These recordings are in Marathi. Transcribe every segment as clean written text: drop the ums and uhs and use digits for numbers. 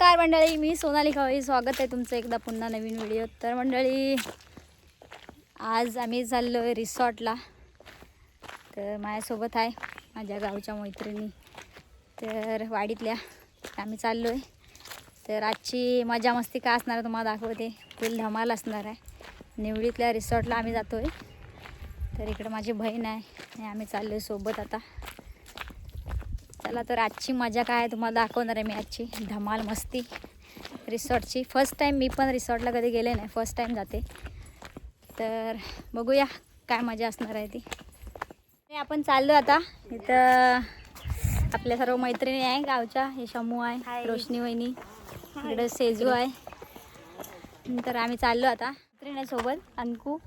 नमस्कार मंडळी, मी सोनाली खवई. स्वागत आहे तुमचं एकदा पुन्हा नवीन व्हिडिओ. तर मंडळी, आज आम्ही चाललो आहे रिसॉर्टला. तर माझ्यासोबत आहे माझ्या गावच्या मैत्रिणी, तर वाडीतल्या. आम्ही चाललो आहे. तर आजची मजा मस्ती काय असणार आहे तुम्हाला दाखवते. फुल धमाल असणार आहे. निवडीतल्या रिसॉर्टला आम्ही जातो आहे. तर इकडे माझी बहीण आहे आणि आम्ही चाललो आहे सोबत आता. चला, तर आजची मजा काय तुम्हाला दाखवणार आहे मी. आजची धमाल मस्ती रिसॉर्टची. फर्स्ट टाईम मी पण रिसॉर्टला कधी गेले नाही, फर्स्ट टाईम जाते. तर बघूया काय मजा असणार आहे ती. आपण चाललो आता. इथं आपल्या सर्व मैत्रिणी आहे गावच्या. हे शमू आहे, रोशनी वहिनी, इकडे सेजू आहे. तर आम्ही चाललो आता मैत्रिणीसोबत, अंकू.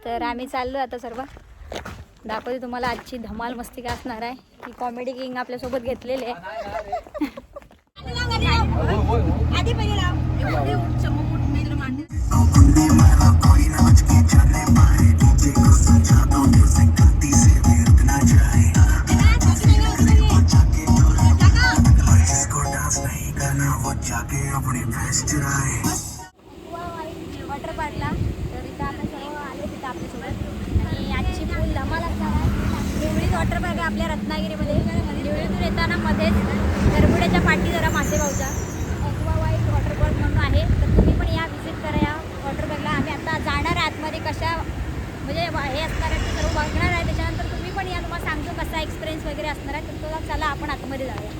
तर आम्ही चाललो आता सर्व. दाखवते तुम्हाला आजची धमाल मस्ती काय असणार आहे. ही कॉमेडी किंग आपल्यासोबत घेतलेले आहे. वॉटर पार्कला. तर इथं आम्ही सर्व आले तिथं आपल्यासोबत. आणि आजची फुल धमाल असणार आहे. निवळीत वॉटर पार्क आहे आपल्या रत्नागिरीमध्ये. निवळीतून येताना मध्येच गरबुड्याच्या पाठी जरा मासेगावचा एक्वा वाईट वॉटर पार्क म्हणून आहे. तर तुम्ही पण या व्हिजिट करा या वॉटर पार्कला. आम्ही आता जाणार आहे आतमध्ये. कशा म्हणजे हे असणार आहे ते सर्व बघणार आहे. त्याच्यानंतर तुम्ही पण या, तुम्हाला सांगतो कसा एक्सपिरियन्स वगैरे असणार आहे. तर तो चला आपण आतमध्ये जाऊया.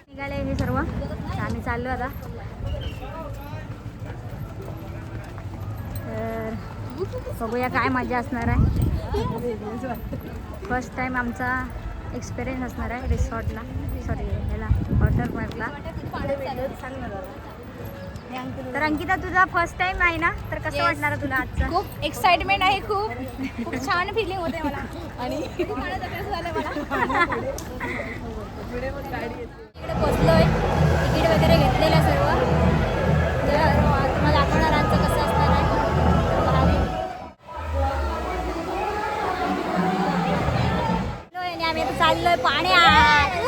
निघाले हे सर्व. आम्ही चाललो आता. तर बघूया काय मजा असणार आहे. फर्स्ट टाईम आमचा एक्सपिरियन्स असणार आहे रिसॉर्टला, सॉरी ह्याला वॉटर पार्कला. तर अंकिता, तुझा फर्स्ट टाइम आहे ना, तर कसं वाटणार तुला आजचं? खूप एक्साइटमेंट आहे. खूप छान फिलिंग होते मला. आणि झालं मला. इकडे पोचलोय, तिकीट वगैरे घेतलेलं आहे सर्व. तर तुम्हाला दाखवणार आजचं कसं असणार आहे. आणि आम्ही आता चाललोय पाण्यात.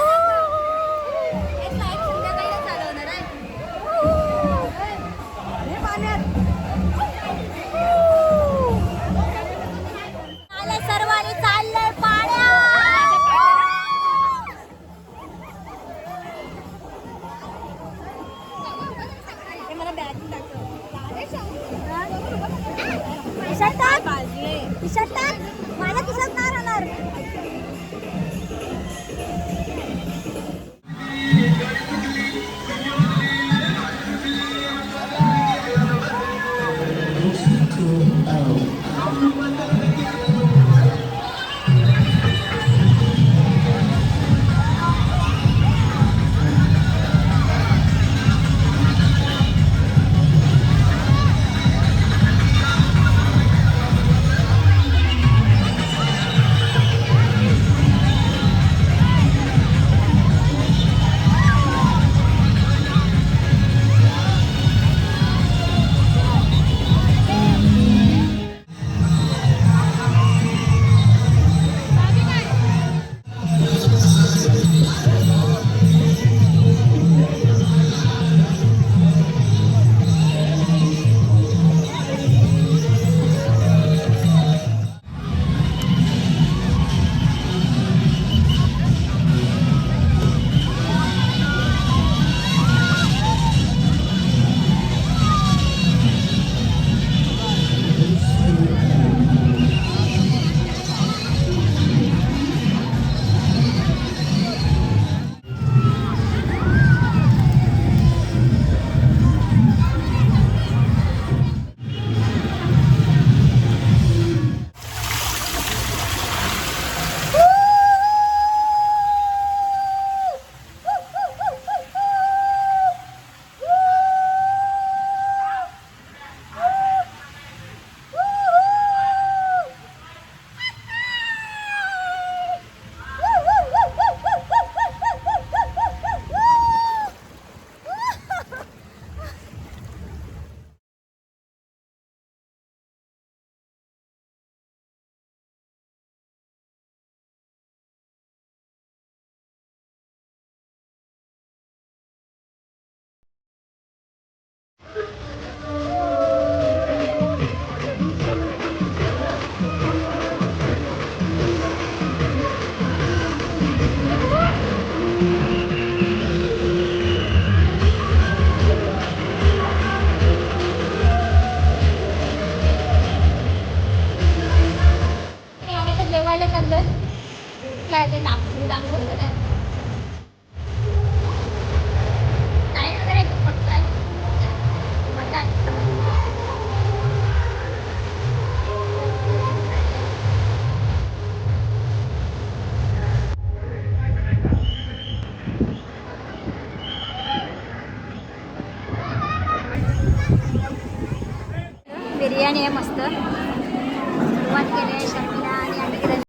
बिर्याणी आहे मस्त. सुरुवात केली आहे शर्मिला आणि आम्ही केलं.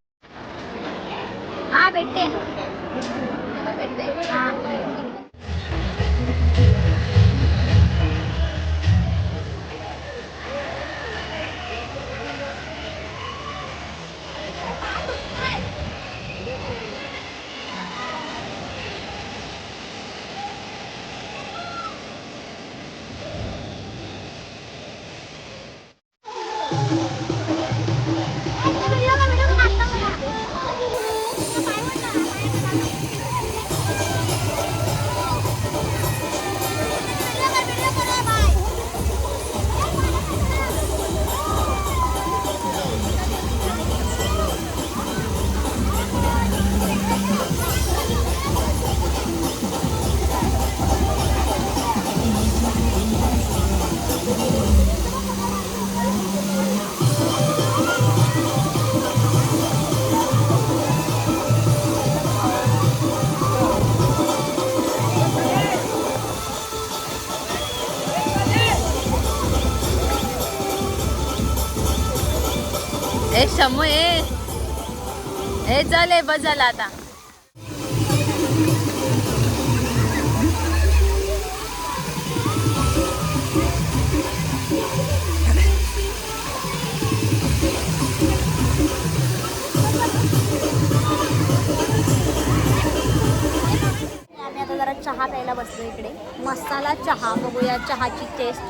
हा भेटते हा. ए शमू ए चल बस झालं आता. आम्ही आता जरा चहा प्यायला बसलो इकडे. मसाला चहा. बघूया चहाची टेस्ट.